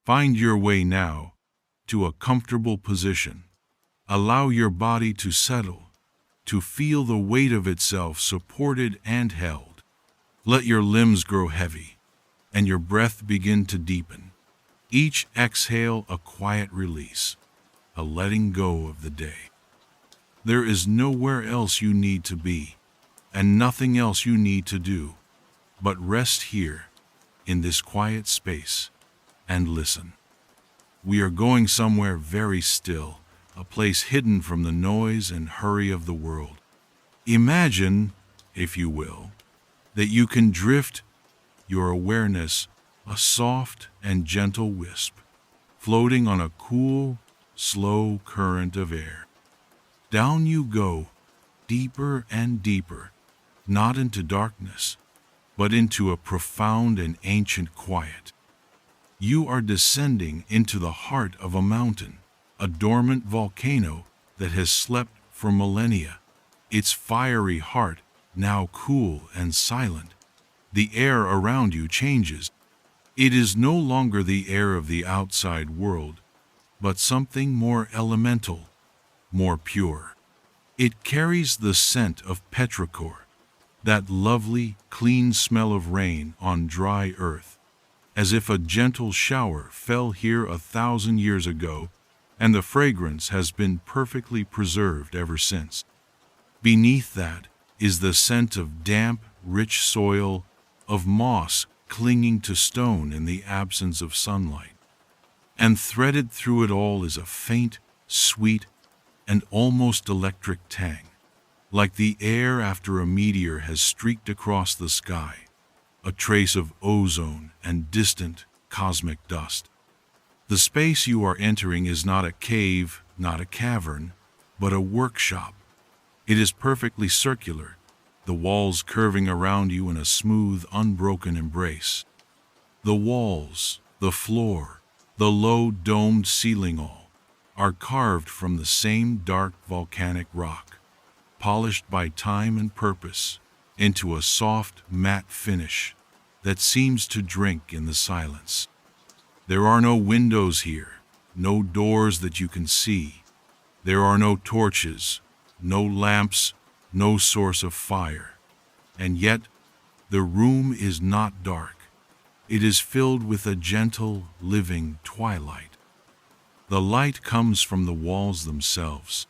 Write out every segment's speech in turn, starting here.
Find your way now to a comfortable position. Allow your body to settle, to feel the weight of itself supported and held. Let your limbs grow heavy, and your breath begin to deepen. Each exhale a quiet release, a letting go of the day. There is nowhere else you need to be, and nothing else you need to do, but rest here, in this quiet space, and listen. We are going somewhere very still, a place hidden from the noise and hurry of the world. Imagine, if you will, that you can drift your awareness, a soft and gentle wisp, floating on a cool, slow current of air. Down you go, deeper and deeper, not into darkness, but into a profound and ancient quiet. You are descending into the heart of a mountain, a dormant volcano that has slept for millennia, its fiery heart now cool and silent. The air around you changes. It is no longer the air of the outside world, but something more elemental, more pure. It carries the scent of petrichor, that lovely, clean smell of rain on dry earth, as if a gentle shower fell here 1,000 years ago, and the fragrance has been perfectly preserved ever since. Beneath that is the scent of damp, rich soil, of moss clinging to stone in the absence of sunlight. And threaded through it all is a faint, sweet, and almost electric tang, like the air after a meteor has streaked across the sky, a trace of ozone and distant cosmic dust. The space you are entering is not a cave, not a cavern, but a workshop. It is perfectly circular, the walls curving around you in a smooth, unbroken embrace. The walls, the floor, the low domed ceiling all are carved from the same dark volcanic rock, polished by time and purpose into a soft, matte finish that seems to drink in the silence. There are no windows here, no doors that you can see. There are no torches, no lamps, no source of fire. And yet, the room is not dark. It is filled with a gentle, living twilight. The light comes from the walls themselves.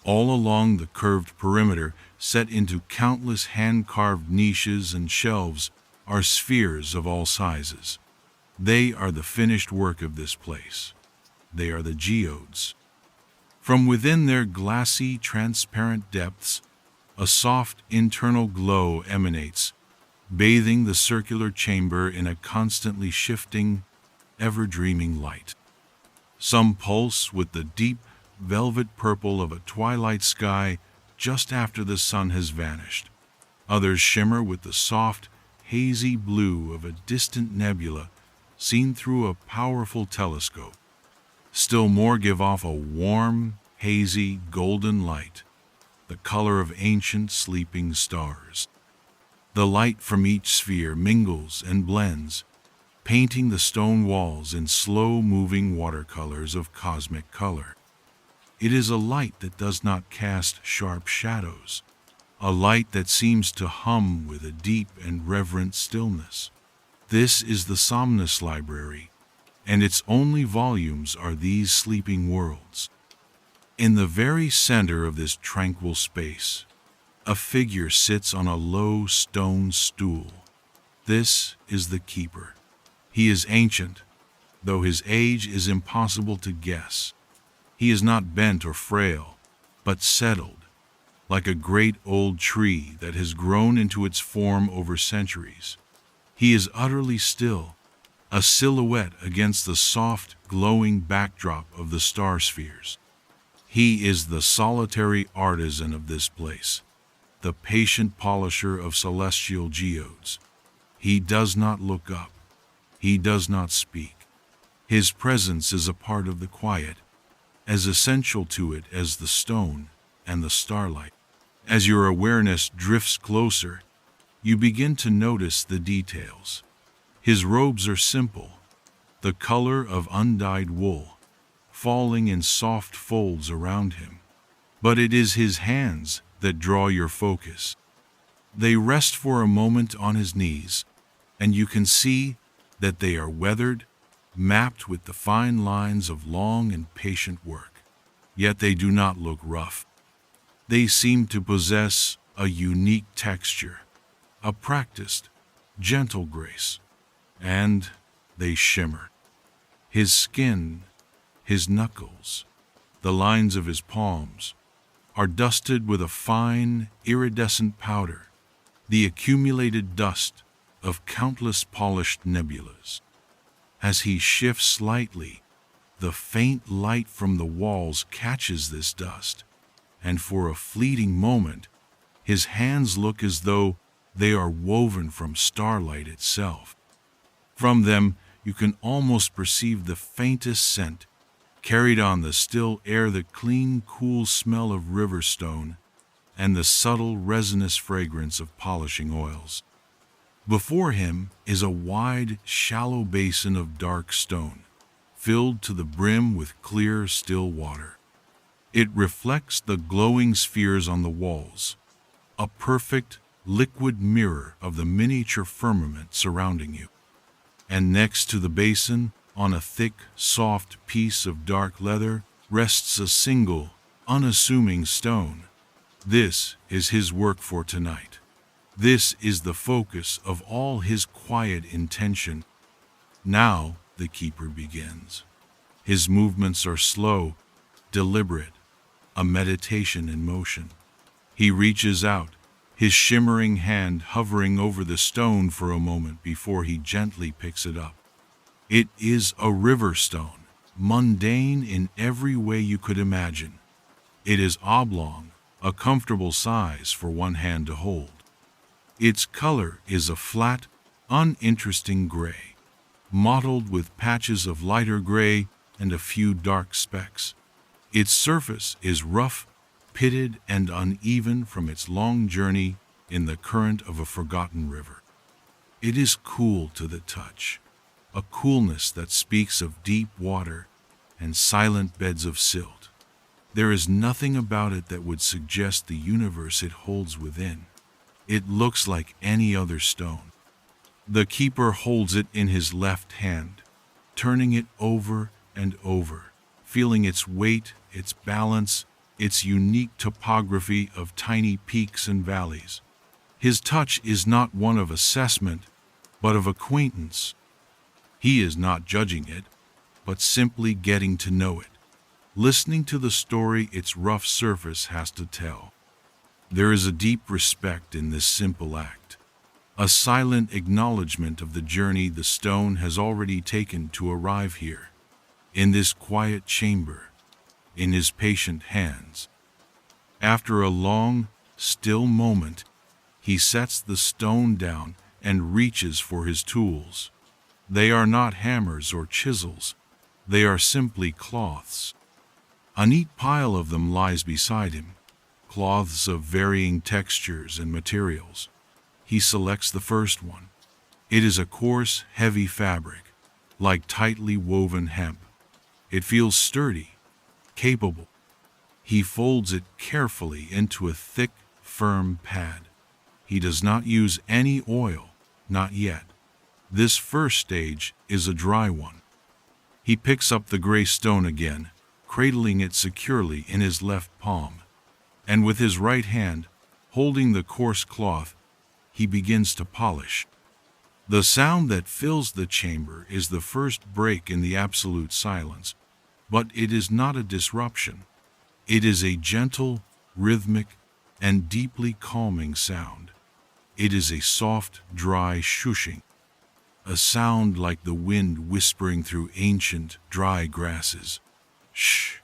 All along the curved perimeter, set into countless hand-carved niches and shelves, are spheres of all sizes. They are the finished work of this place. They are the geodes. From within their glassy, transparent depths, a soft internal glow emanates, bathing the circular chamber in a constantly shifting, ever-dreaming light. Some pulse with the deep, velvet purple of a twilight sky just after the sun has vanished. Others shimmer with the soft, hazy blue of a distant nebula seen through a powerful telescope. Still more give off a warm, hazy, golden light, the color of ancient sleeping stars. The light from each sphere mingles and blends, painting the stone walls in slow-moving watercolors of cosmic color. It is a light that does not cast sharp shadows, a light that seems to hum with a deep and reverent stillness. This is the Somnus Library, and its only volumes are these sleeping worlds. In the very center of this tranquil space, a figure sits on a low stone stool. This is the keeper. He is ancient, though his age is impossible to guess. He is not bent or frail, but settled, like a great old tree that has grown into its form over centuries. He is utterly still, a silhouette against the soft, glowing backdrop of the star spheres. He is the solitary artisan of this place, the patient polisher of celestial geodes. He does not look up. He does not speak. His presence is a part of the quiet, as essential to it as the stone and the starlight. As your awareness drifts closer, you begin to notice the details. His robes are simple, the color of undyed wool, falling in soft folds around him. But it is his hands that draw your focus. They rest for a moment on his knees, and you can see that they are weathered, mapped with the fine lines of long and patient work. Yet they do not look rough. They seem to possess a unique texture, a practiced, gentle grace, and they shimmer. His skin, his knuckles, the lines of his palms, are dusted with a fine, iridescent powder, the accumulated dust of countless polished nebulas. As he shifts slightly, the faint light from the walls catches this dust, and for a fleeting moment, his hands look as though they are woven from starlight itself. From them, you can almost perceive the faintest scent carried on the still air, the clean, cool smell of river stone, and the subtle, resinous fragrance of polishing oils. Before him is a wide, shallow basin of dark stone, filled to the brim with clear, still water. It reflects the glowing spheres on the walls, a perfect, liquid mirror of the miniature firmament surrounding you. And next to the basin, on a thick, soft piece of dark leather, rests a single, unassuming stone. This is his work for tonight. This is the focus of all his quiet intention. Now the keeper begins. His movements are slow, deliberate, a meditation in motion. He reaches out, his shimmering hand hovering over the stone for a moment before he gently picks it up. It is a river stone, mundane in every way you could imagine. It is oblong, a comfortable size for one hand to hold. Its color is a flat, uninteresting gray, mottled with patches of lighter gray and a few dark specks. Its surface is rough, pitted, and uneven from its long journey in the current of a forgotten river. It is cool to the touch, a coolness that speaks of deep water and silent beds of silt. There is nothing about it that would suggest the universe it holds within. It looks like any other stone. The keeper holds it in his left hand, turning it over and over, feeling its weight, its balance, its unique topography of tiny peaks and valleys. His touch is not one of assessment, but of acquaintance. He is not judging it, but simply getting to know it, listening to the story its rough surface has to tell. There is a deep respect in this simple act, a silent acknowledgement of the journey the stone has already taken to arrive here, in this quiet chamber, in his patient hands. After a long, still moment, he sets the stone down and reaches for his tools. They are not hammers or chisels. They are simply cloths. A neat pile of them lies beside him, cloths of varying textures and materials. He selects the first one. It is a coarse, heavy fabric, like tightly woven hemp. It feels sturdy, capable. He folds it carefully into a thick, firm pad. He does not use any oil, not yet. This first stage is a dry one. He picks up the gray stone again, cradling it securely in his left palm, and with his right hand, holding the coarse cloth, he begins to polish. The sound that fills the chamber is the first break in the absolute silence, but it is not a disruption. It is a gentle, rhythmic, and deeply calming sound. It is a soft, dry shushing, a sound like the wind whispering through ancient, dry grasses. Shh,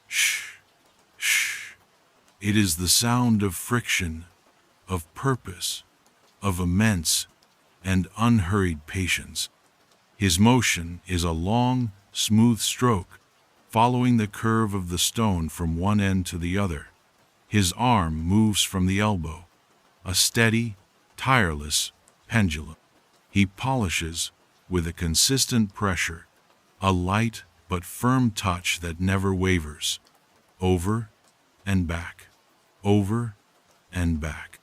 shh, shh. It is the sound of friction, of purpose, of immense and unhurried patience. His motion is a long, smooth stroke, following the curve of the stone from one end to the other. His arm moves from the elbow, a steady, tireless pendulum. He polishes with a consistent pressure, a light but firm touch that never wavers. Over and back, over and back.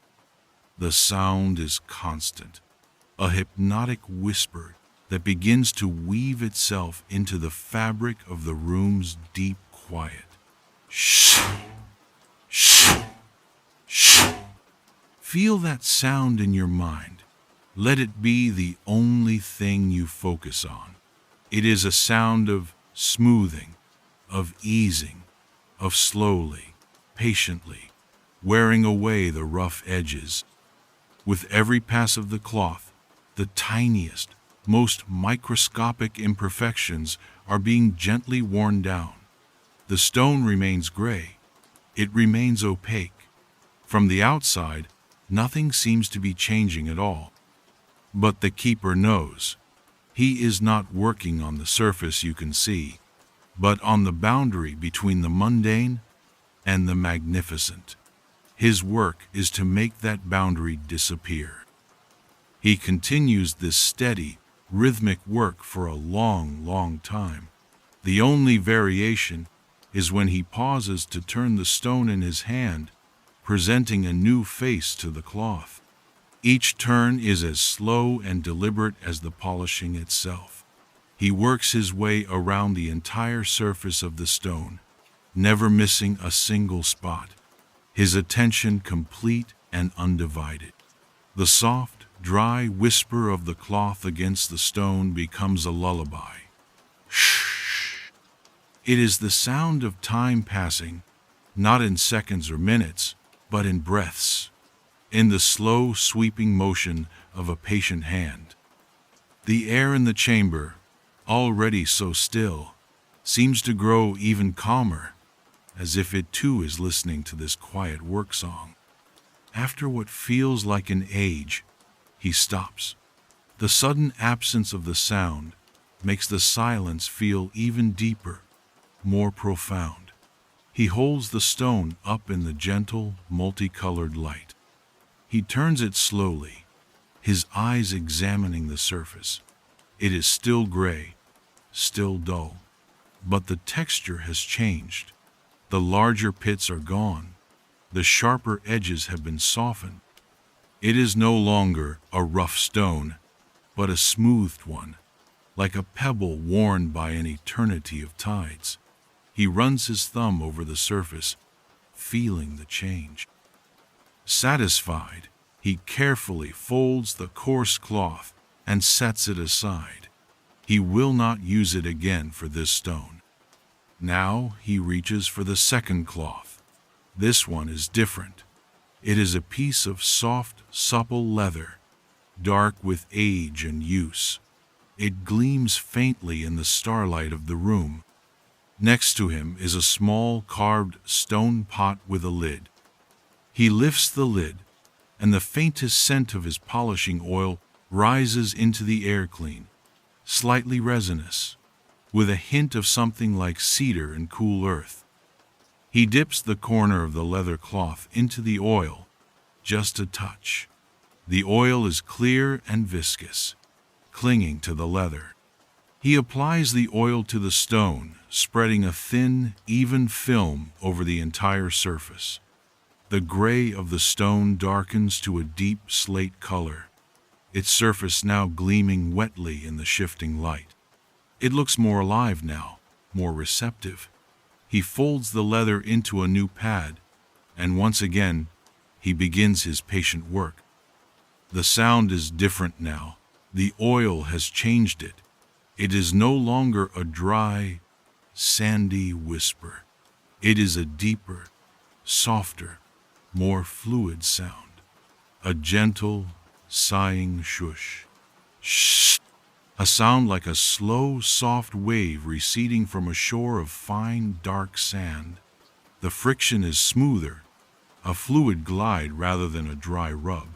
The sound is constant, a hypnotic whisper that begins to weave itself into the fabric of the room's deep quiet. Shh, shh, shh. Feel that sound in your mind. Let it be the only thing you focus on. It is a sound of smoothing, of easing, of slowly, patiently, wearing away the rough edges. With every pass of the cloth, the tiniest, most microscopic imperfections are being gently worn down. The stone remains gray. It remains opaque. From the outside, nothing seems to be changing at all. But the keeper knows. He is not working on the surface you can see, but on the boundary between the mundane and the magnificent. His work is to make that boundary disappear. He continues this steady, rhythmic work for a long, long time. The only variation is when he pauses to turn the stone in his hand, presenting a new face to the cloth. Each turn is as slow and deliberate as the polishing itself. He works his way around the entire surface of the stone, never missing a single spot, his attention complete and undivided. The soft, dry whisper of the cloth against the stone becomes a lullaby. Shh. It is the sound of time passing, not in seconds or minutes, but in breaths, in the slow, sweeping motion of a patient hand. The air in the chamber, already so still, seems to grow even calmer, as if it too is listening to this quiet work song. After what feels like an age, he stops. The sudden absence of the sound makes the silence feel even deeper, more profound. He holds the stone up in the gentle, multicolored light. He turns it slowly, his eyes examining the surface. It is still gray, still dull, but the texture has changed. The larger pits are gone. The sharper edges have been softened. It is no longer a rough stone, but a smoothed one, like a pebble worn by an eternity of tides. He runs his thumb over the surface, feeling the change. Satisfied, he carefully folds the coarse cloth and sets it aside. He will not use it again for this stone. Now he reaches for the second cloth. This one is different. It is a piece of soft, supple leather, dark with age and use. It gleams faintly in the starlight of the room. Next to him is a small carved stone pot with a lid. He lifts the lid, and the faintest scent of his polishing oil rises into the air clean, slightly resinous, with a hint of something like cedar and cool earth. He dips the corner of the leather cloth into the oil, just a touch. The oil is clear and viscous, clinging to the leather. He applies the oil to the stone, spreading a thin, even film over the entire surface. The gray of the stone darkens to a deep slate color, its surface now gleaming wetly in the shifting light. It looks more alive now, more receptive. He folds the leather into a new pad, and once again, he begins his patient work. The sound is different now. The oil has changed it. It is no longer a dry, sandy whisper. It is a deeper, softer, more fluid sound. A gentle, sighing shush. Shh. A sound like a slow, soft wave receding from a shore of fine, dark sand. The friction is smoother, a fluid glide rather than a dry rub.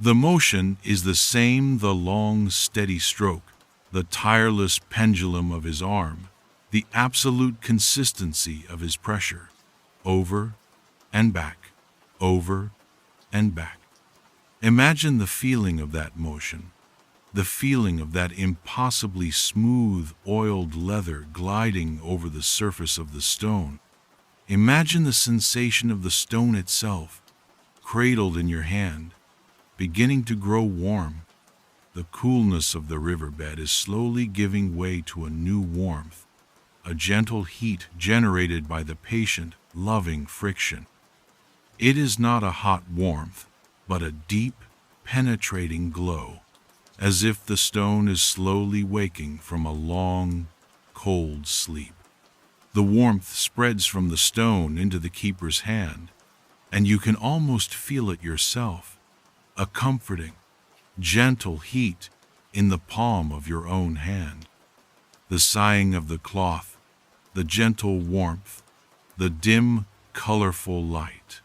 The motion is the same, the long, steady stroke, the tireless pendulum of his arm, the absolute consistency of his pressure, over and back, over and back. Imagine the feeling of that motion, the feeling of that impossibly smooth, oiled leather gliding over the surface of the stone. Imagine the sensation of the stone itself, cradled in your hand, beginning to grow warm. The coolness of the riverbed is slowly giving way to a new warmth, a gentle heat generated by the patient, loving friction. It is not a hot warmth, but a deep, penetrating glow, as if the stone is slowly waking from a long, cold sleep. The warmth spreads from the stone into the keeper's hand, and you can almost feel it yourself, a comforting, gentle heat in the palm of your own hand. The sighing of the cloth, the gentle warmth, the dim, colorful light.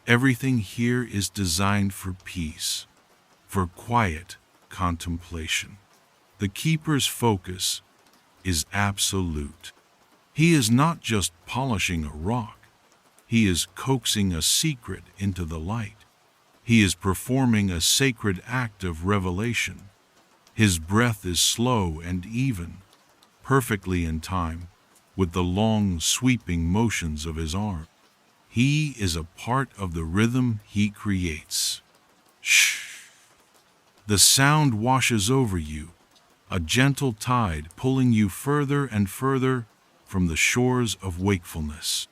Everything here is designed for peace, for quiet contemplation. The keeper's focus is absolute. He is not just polishing a rock. He is coaxing a secret into the light. He is performing a sacred act of revelation. His breath is slow and even, perfectly in time with the long, sweeping motions of his arm. He is a part of the rhythm he creates. Shh. The sound washes over you, a gentle tide pulling you further and further from the shores of wakefulness.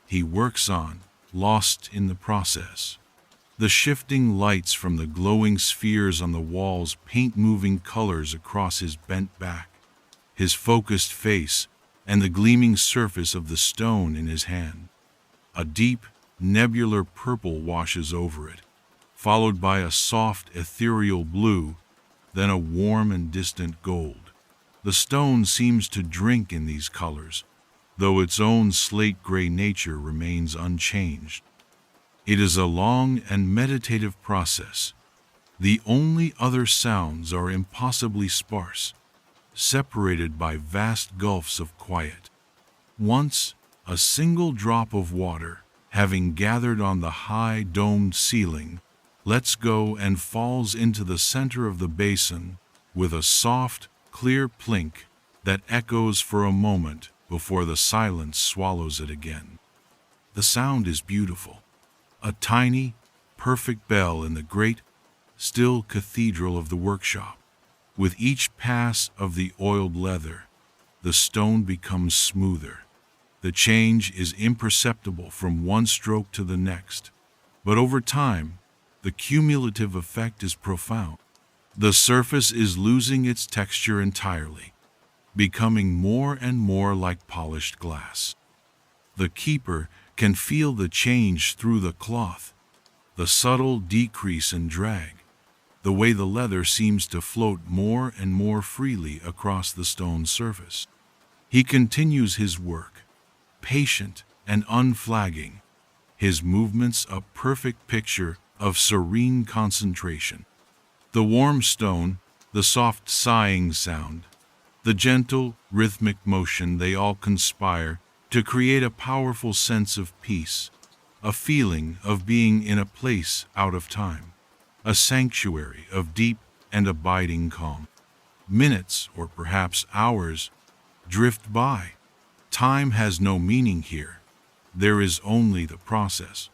He works on, lost in the process. The shifting lights from the glowing spheres on the walls paint moving colors across his bent back, his focused face, and the gleaming surface of the stone in his hand. A deep, nebular purple washes over it, followed by a soft, ethereal blue, then a warm and distant gold. The stone seems to drink in these colors, though its own slate-gray nature remains unchanged. It is a long and meditative process. The only other sounds are impossibly sparse, separated by vast gulfs of quiet. Once, a single drop of water, having gathered on the high domed ceiling, lets go and falls into the center of the basin with a soft, clear plink that echoes for a moment before the silence swallows it again. The sound is beautiful, a tiny, perfect bell in the great, still cathedral of the workshop. With each pass of the oiled leather, the stone becomes smoother. The change is imperceptible from one stroke to the next, but over time, the cumulative effect is profound. The surface is losing its texture entirely, becoming more and more like polished glass. The keeper can feel the change through the cloth, the subtle decrease in drag, the way the leather seems to float more and more freely across the stone surface. He continues his work, patient and unflagging, his movements a perfect picture of serene concentration. The warm stone, the soft sighing sound, the gentle, rhythmic motion, they all conspire to create a powerful sense of peace, a feeling of being in a place out of time, a sanctuary of deep and abiding calm. Minutes, or perhaps hours, drift by. Time has no meaning here. There is only the process,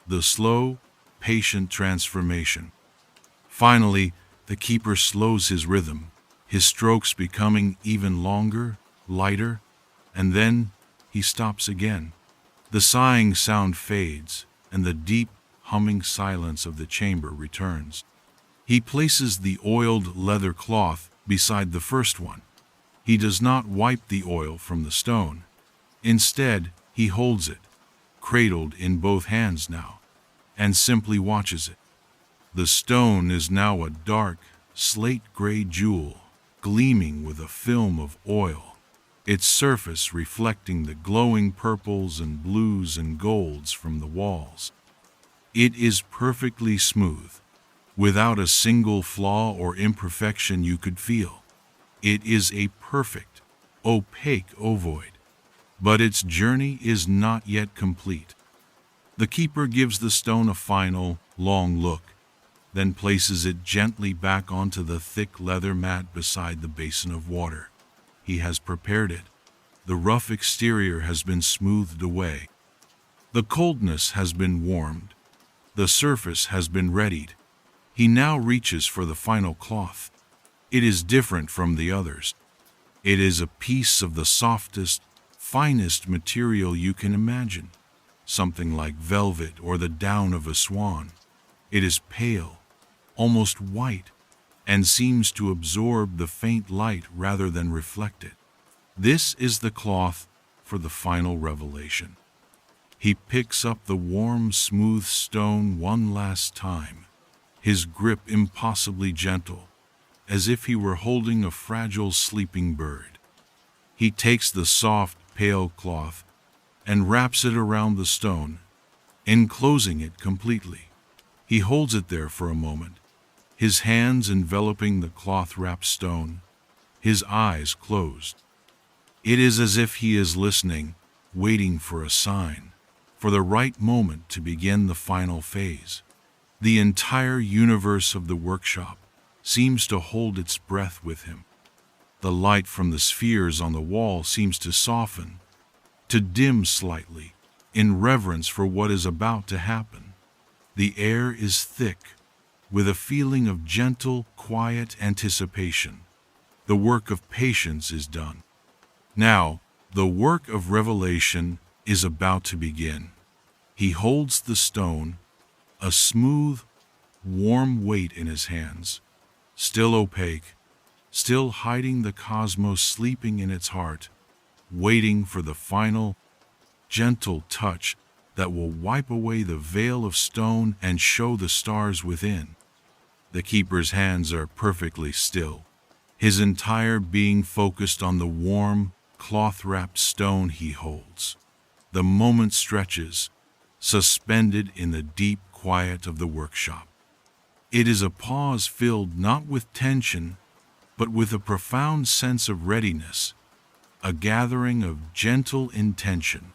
the slow, patient transformation. Finally, the keeper slows his rhythm, his strokes becoming even longer, lighter, and then he stops again. The sighing sound fades, and the deep, humming silence of the chamber returns. He places the oiled leather cloth beside the first one. He does not wipe the oil from the stone. Instead, he holds it, cradled in both hands now, and simply watches it. The stone is now a dark, slate-gray jewel, gleaming with a film of oil, its surface reflecting the glowing purples and blues and golds from the walls. It is perfectly smooth, without a single flaw or imperfection you could feel. It is a perfect, opaque ovoid, but its journey is not yet complete. The keeper gives the stone a final, long look, then places it gently back onto the thick leather mat beside the basin of water. He has prepared it. The rough exterior has been smoothed away. The coldness has been warmed. The surface has been readied. He now reaches for the final cloth. It is different from the others. It is a piece of the softest, finest material you can imagine, something like velvet or the down of a swan. It is pale, almost white, and seems to absorb the faint light rather than reflect it. This is the cloth for the final revelation. He picks up the warm, smooth stone one last time, his grip impossibly gentle, as if he were holding a fragile sleeping bird. He takes the soft, pale cloth and wraps it around the stone, enclosing it completely. He holds it there for a moment, his hands enveloping the cloth-wrapped stone, his eyes closed. It is as if he is listening, waiting for a sign, for the right moment to begin the final phase. The entire universe of the workshop seems to hold its breath with him. The light from the spheres on the wall seems to soften, to dim slightly, in reverence for what is about to happen. The air is thick, with a feeling of gentle, quiet anticipation. The work of patience is done. Now, the work of revelation is about to begin. He holds the stone, a smooth, warm weight in his hands, still opaque, still hiding the cosmos sleeping in its heart, waiting for the final, gentle touch that will wipe away the veil of stone and show the stars within. The keeper's hands are perfectly still, his entire being focused on the warm, cloth-wrapped stone he holds. The moment stretches, suspended in the deep quiet of the workshop. It is a pause filled not with tension, but with a profound sense of readiness, a gathering of gentle intention.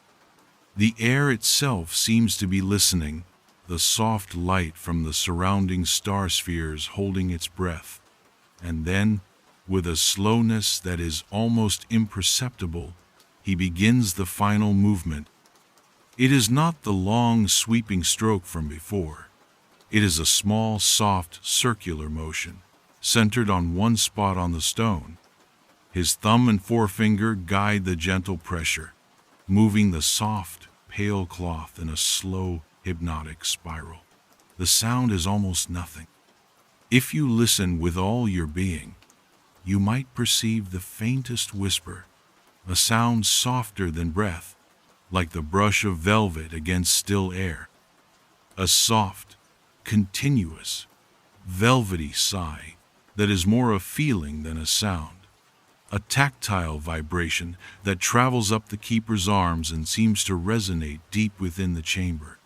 The air itself seems to be listening, the soft light from the surrounding star spheres holding its breath. And then, with a slowness that is almost imperceptible, he begins the final movement. It is not the long, sweeping stroke from before. It is a small, soft, circular motion, centered on one spot on the stone. His thumb and forefinger guide the gentle pressure, moving the soft, pale cloth in a slow, hypnotic spiral. The sound is almost nothing. If you listen with all your being, you might perceive the faintest whisper, a sound softer than breath, like the brush of velvet against still air. A soft, continuous, velvety sigh that is more a feeling than a sound. A tactile vibration that travels up the keeper's arms and seems to resonate deep within the chamber.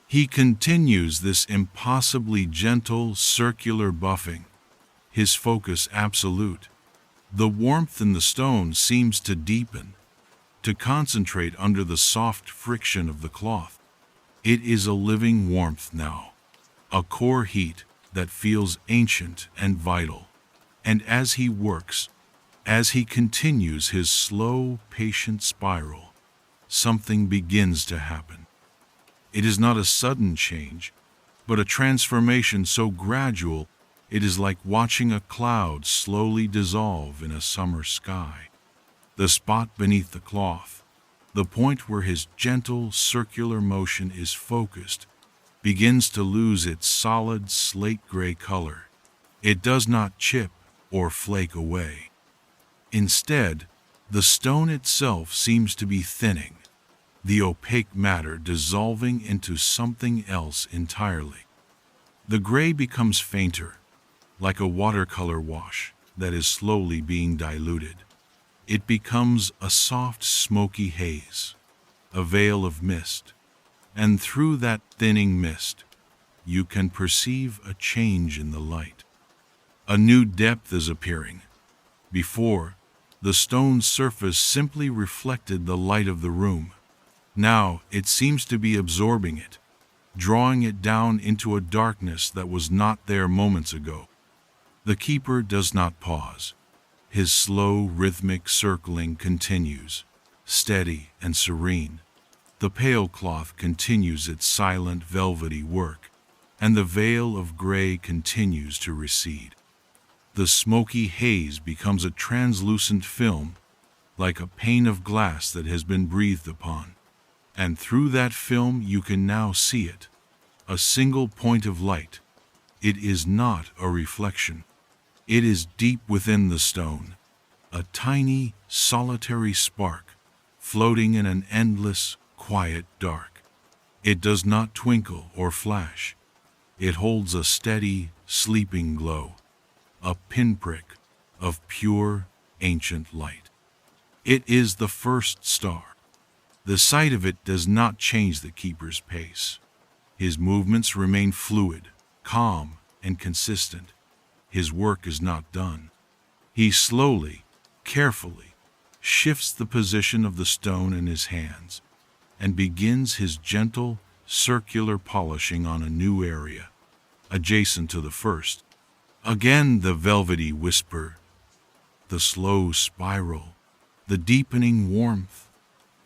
He continues this impossibly gentle, circular buffing, his focus absolute. The warmth in the stone seems to deepen, to concentrate under the soft friction of the cloth. It is a living warmth now, a core heat that feels ancient and vital. And as he works, as he continues his slow, patient spiral, something begins to happen. It is not a sudden change, but a transformation so gradual it is like watching a cloud slowly dissolve in a summer sky. The spot beneath the cloth, the point where his gentle, circular motion is focused, begins to lose its solid, slate-gray color. It does not chip or flake away. Instead, the stone itself seems to be thinning, the opaque matter dissolving into something else entirely. The gray becomes fainter, like a watercolor wash that is slowly being diluted. It becomes a soft, smoky haze, a veil of mist, and through that thinning mist, you can perceive a change in the light. A new depth is appearing. Before, the stone's surface simply reflected the light of the room. Now it seems to be absorbing it, drawing it down into a darkness that was not there moments ago. The keeper does not pause. His slow, rhythmic circling continues, steady and serene. The pale cloth continues its silent, velvety work, and the veil of gray continues to recede. The smoky haze becomes a translucent film, like a pane of glass that has been breathed upon. And through that film you can now see it, a single point of light. It is not a reflection. It is deep within the stone, a tiny, solitary spark, floating in an endless, quiet dark. It does not twinkle or flash. It holds a steady, sleeping glow, a pinprick of pure, ancient light. It is the first star. The sight of it does not change the keeper's pace. His movements remain fluid, calm, and consistent. His work is not done. He slowly, carefully, shifts the position of the stone in his hands and begins his gentle, circular polishing on a new area, adjacent to the first. Again the velvety whisper, the slow spiral, the deepening warmth,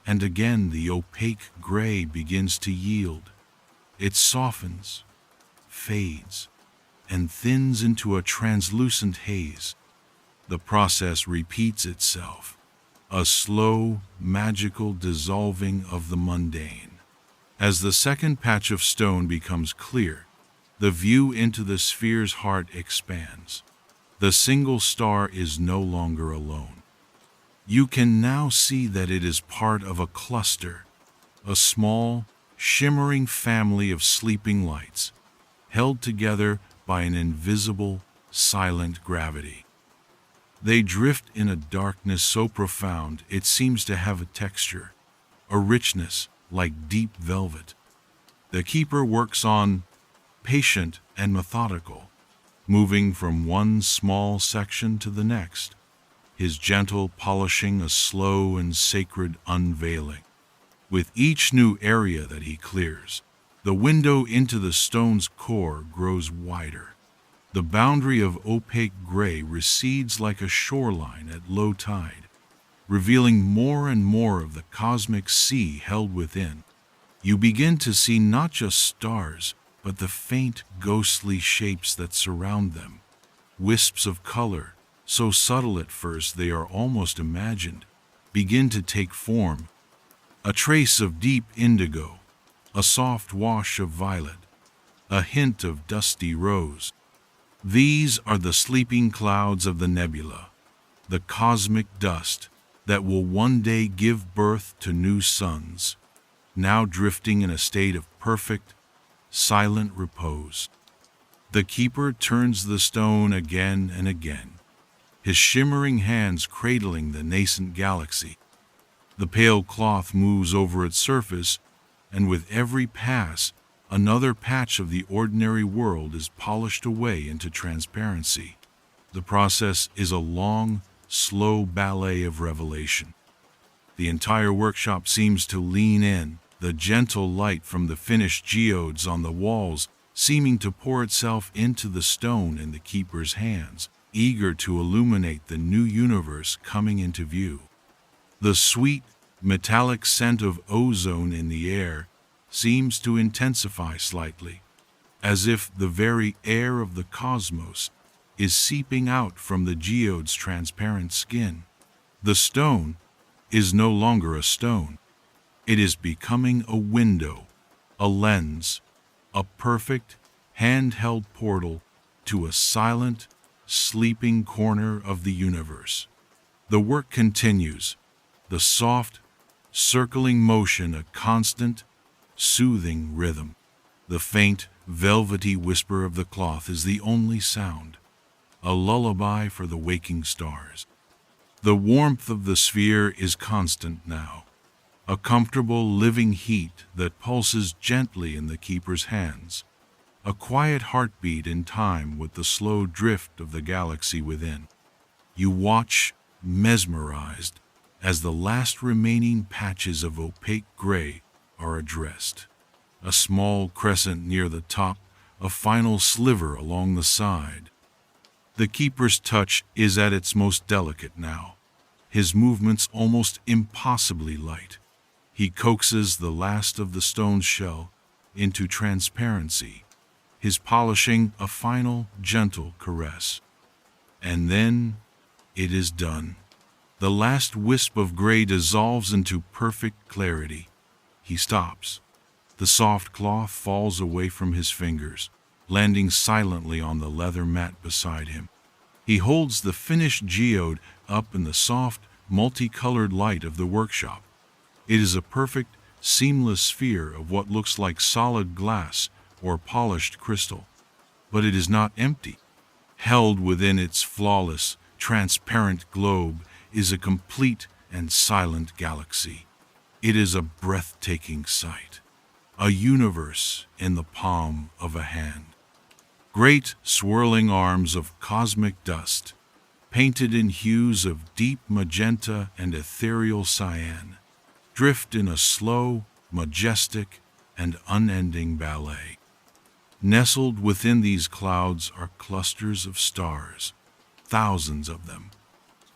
and again the opaque gray begins to yield. It softens, fades, and thins into a translucent haze. The process repeats itself, a slow, magical dissolving of the mundane. As the second patch of stone becomes clear, the view into the sphere's heart expands. The single star is no longer alone. You can now see that it is part of a cluster, a small, shimmering family of sleeping lights, held together by an invisible, silent gravity. They drift in a darkness so profound it seems to have a texture, a richness like deep velvet. The keeper works on, patient and methodical, moving from one small section to the next, his gentle polishing a slow and sacred unveiling. With each new area that he clears, the window into the stone's core grows wider. The boundary of opaque gray recedes like a shoreline at low tide, revealing more and more of the cosmic sea held within. You begin to see not just stars, but the faint, ghostly shapes that surround them. Wisps of color, so subtle at first they are almost imagined, begin to take form. A trace of deep indigo, a soft wash of violet, a hint of dusty rose. These are the sleeping clouds of the nebula, the cosmic dust that will one day give birth to new suns, now drifting in a state of perfect, silent repose. The keeper turns the stone again and again, his shimmering hands cradling the nascent galaxy. The pale cloth moves over its surface, and with every pass, another patch of the ordinary world is polished away into transparency. The process is a long, slow ballet of revelation. The entire workshop seems to lean in, the gentle light from the finished geodes on the walls seeming to pour itself into the stone in the keeper's hands, eager to illuminate the new universe coming into view. The sweet, metallic scent of ozone in the air seems to intensify slightly, as if the very air of the cosmos is seeping out from the geode's transparent skin. The stone is no longer a stone. It is becoming a window, a lens, a perfect, handheld portal to a silent, sleeping corner of the universe. The work continues, the soft, circling motion a constant, soothing rhythm. The faint, velvety whisper of the cloth is the only sound, a lullaby for the waking stars. The warmth of the sphere is constant now, a comfortable living heat that pulses gently in the keeper's hands, a quiet heartbeat in time with the slow drift of the galaxy within. You watch, mesmerized, as the last remaining patches of opaque gray are addressed. a small crescent near the top, a final sliver along the side. The keeper's touch is at its most delicate now, his movements almost impossibly light. He coaxes the last of the stone's shell into transparency, his polishing a final, gentle caress. And then it is done. The last wisp of gray dissolves into perfect clarity. He stops. The soft cloth falls away from his fingers, landing silently on the leather mat beside him. He holds the finished geode up in the soft, multicolored light of the workshop. It is a perfect, seamless sphere of what looks like solid glass or polished crystal. But it is not empty. Held within its flawless, transparent globe is a complete and silent galaxy. It is a breathtaking sight, a universe in the palm of a hand. Great swirling arms of cosmic dust, painted in hues of deep magenta and ethereal cyan, drift in a slow, majestic, and unending ballet. Nestled within these clouds are clusters of stars, thousands of them,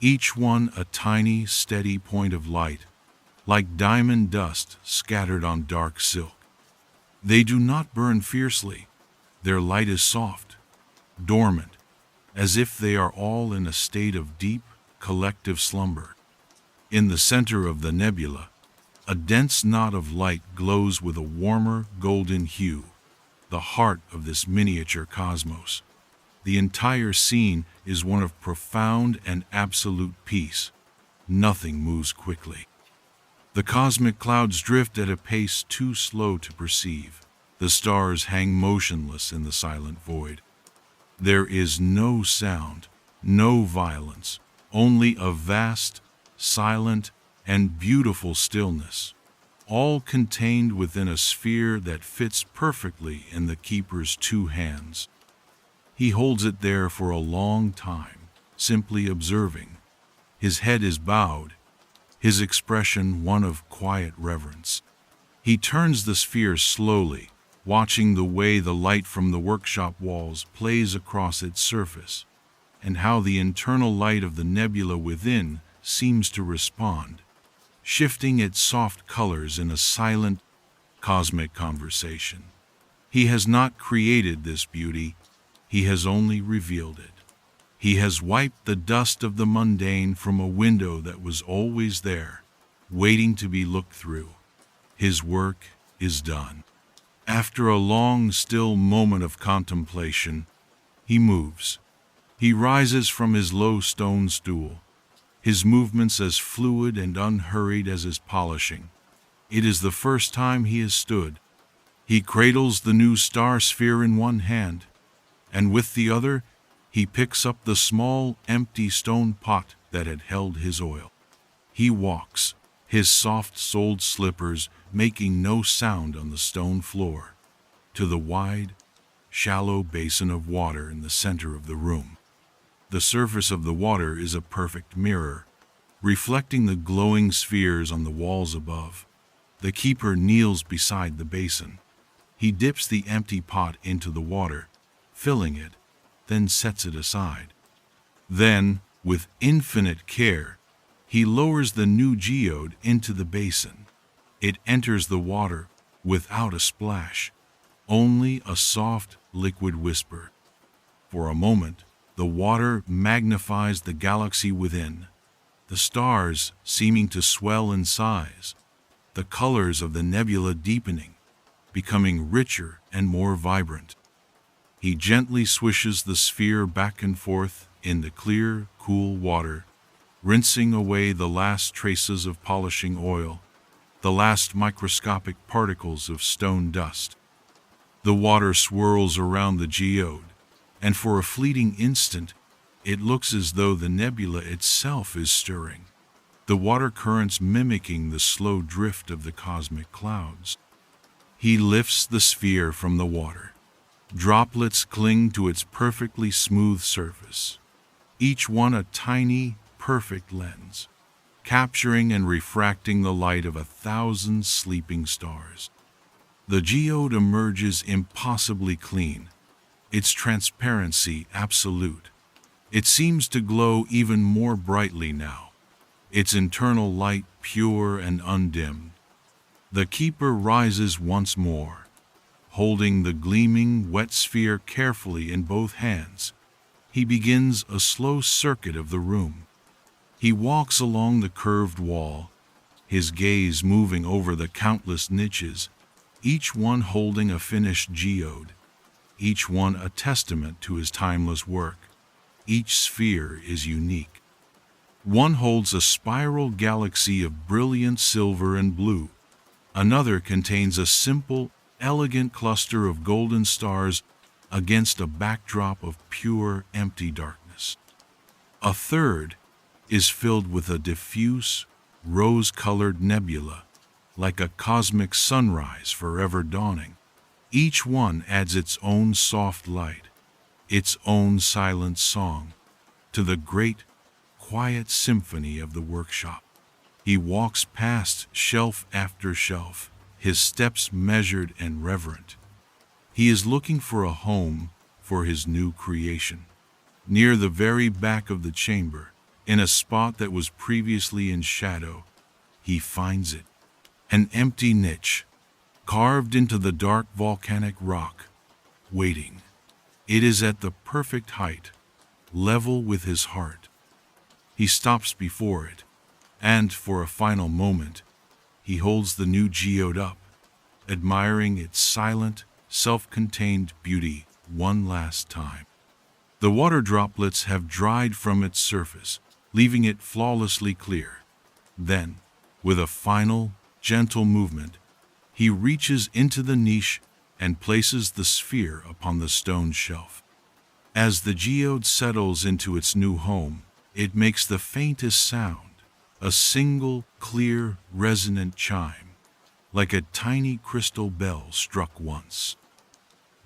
each one a tiny, steady point of light, like diamond dust scattered on dark silk. They do not burn fiercely. Their light is soft, dormant, as if they are all in a state of deep, collective slumber. In the center of the nebula, a dense knot of light glows with a warmer, golden hue, the heart of this miniature cosmos. The entire scene is one of profound and absolute peace. Nothing moves quickly. The cosmic clouds drift at a pace too slow to perceive. The stars hang motionless in the silent void. There is no sound, no violence, only a vast, silent, and beautiful stillness, all contained within a sphere that fits perfectly in the keeper's two hands. He holds it there for a long time, simply observing. His head is bowed, his expression one of quiet reverence. He turns the sphere slowly, watching the way the light from the workshop walls plays across its surface, and how the internal light of the nebula within seems to respond, shifting its soft colors in a silent, cosmic conversation. He has not created this beauty, he has only revealed it. He has wiped the dust of the mundane from a window that was always there, waiting to be looked through. His work is done. After a long, still moment of contemplation, he moves. He rises from his low stone stool, his movements as fluid and unhurried as his polishing. It is the first time he has stood. He cradles the new star sphere in one hand, and with the other, he picks up the small, empty stone pot that had held his oil. He walks, his soft-soled slippers making no sound on the stone floor, to the wide, shallow basin of water in the center of the room. The surface of the water is a perfect mirror, reflecting the glowing spheres on the walls above. The keeper kneels beside the basin. He dips the empty pot into the water, filling it, then sets it aside. Then, with infinite care, he lowers the new geode into the basin. It enters the water without a splash, only a soft, liquid whisper. For a moment, the water magnifies the galaxy within, the stars seeming to swell in size, the colors of the nebula deepening, becoming richer and more vibrant. He gently swishes the sphere back and forth in the clear, cool water, rinsing away the last traces of polishing oil, the last microscopic particles of stone dust. The water swirls around the geode, and for a fleeting instant, it looks as though the nebula itself is stirring, the water currents mimicking the slow drift of the cosmic clouds. He lifts the sphere from the water. Droplets cling to its perfectly smooth surface, each one a tiny, perfect lens, capturing and refracting the light of 1,000 sleeping stars. The geode emerges impossibly clean, its transparency absolute. It seems to glow even more brightly now, its internal light pure and undimmed. The keeper rises once more, holding the gleaming, wet sphere carefully in both hands. He begins a slow circuit of the room. He walks along the curved wall, his gaze moving over the countless niches, each one holding a finished geode, each one a testament to his timeless work. Each sphere is unique. One holds a spiral galaxy of brilliant silver and blue. Another contains a simple, elegant cluster of golden stars against a backdrop of pure, empty darkness. A third is filled with a diffuse, rose-colored nebula, like a cosmic sunrise forever dawning. Each one adds its own soft light, its own silent song, to the great, quiet symphony of the workshop. He walks past shelf after shelf, his steps measured and reverent. He is looking for a home for his new creation. Near the very back of the chamber, in a spot that was previously in shadow, he finds it. An empty niche, carved into the dark volcanic rock, waiting. It is at the perfect height, level with his heart. He stops before it, and for a final moment, he holds the new geode up, admiring its silent, self-contained beauty one last time. The water droplets have dried from its surface, leaving it flawlessly clear. Then, with a final, gentle movement, he reaches into the niche and places the sphere upon the stone shelf. As the geode settles into its new home, it makes the faintest sound, a single, clear, resonant chime, like a tiny crystal bell struck once.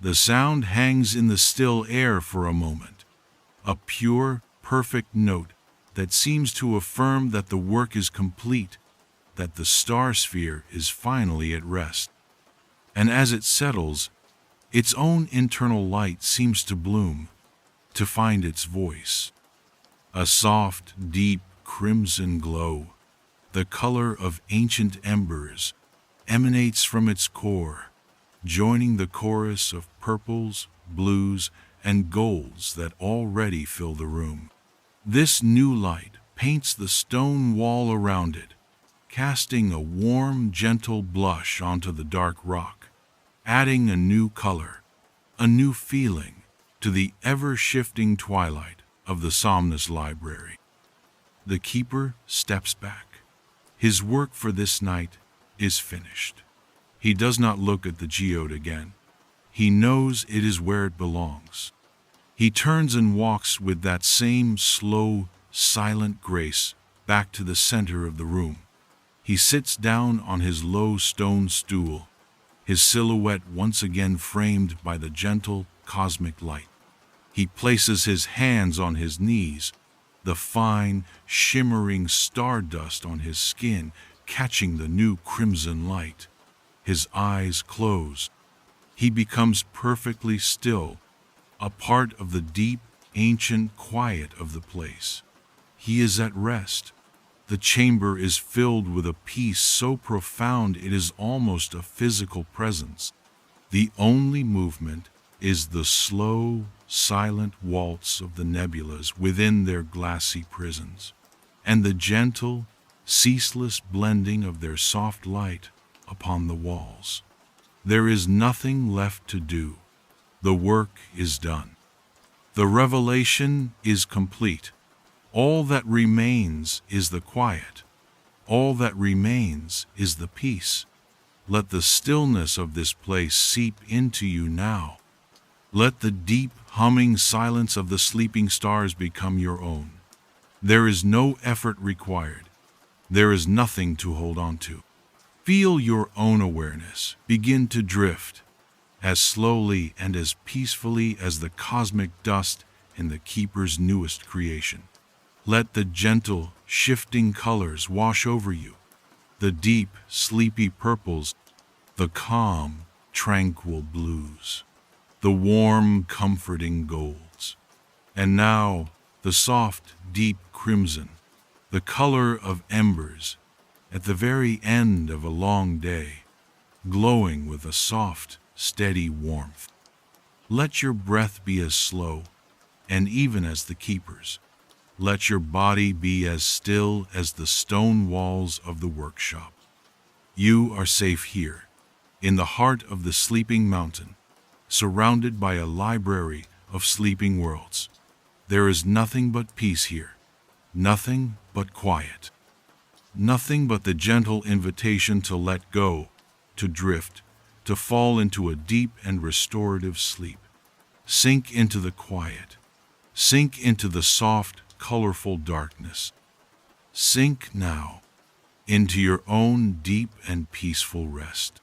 The sound hangs in the still air for a moment, a pure, perfect note that seems to affirm that the work is complete, that the star sphere is finally at rest. And as it settles, its own internal light seems to bloom, to find its voice. A soft, deep crimson glow, the color of ancient embers, emanates from its core, joining the chorus of purples, blues, and golds that already fill the room. This new light paints the stone wall around it, casting a warm, gentle blush onto the dark rock, adding a new color, a new feeling to the ever-shifting twilight of the somnus library. The keeper steps back. His work for this night is finished. He does not look at the geode again. He knows it is where it belongs. He turns and walks with that same slow, silent grace back to the center of the room. He sits down on his low stone stool, his silhouette once again framed by the gentle, cosmic light. He places his hands on his knees, the fine, shimmering stardust on his skin catching the new crimson light. His eyes close. He becomes perfectly still, a part of the deep, ancient quiet of the place. He is at rest. The chamber is filled with a peace so profound it is almost a physical presence. The only movement is the slow, silent waltz of the nebulas within their glassy prisons, and the gentle, ceaseless blending of their soft light upon the walls. There is nothing left to do. The work is done. The revelation is complete. All that remains is the quiet. All that remains is the peace. Let the stillness of this place seep into you now. Let the deep, humming silence of the sleeping stars become your own. There is no effort required. There is nothing to hold on to. Feel your own awareness begin to drift, as slowly and as peacefully as the cosmic dust in the keeper's newest creation. Let the gentle, shifting colors wash over you, the deep, sleepy purples, the calm, tranquil blues, the warm, comforting golds, and now the soft, deep crimson, the color of embers at the very end of a long day, glowing with a soft, steady warmth. Let your breath be as slow and even as the keeper's. Let your body be as still as the stone walls of the workshop. You are safe here, in the heart of the sleeping mountain, surrounded by a library of sleeping worlds. There is nothing but peace here, nothing but quiet, nothing but the gentle invitation to let go, to drift, to fall into a deep and restorative sleep. Sink into the quiet, sink into the soft, colorful darkness. Sink now into your own deep and peaceful rest.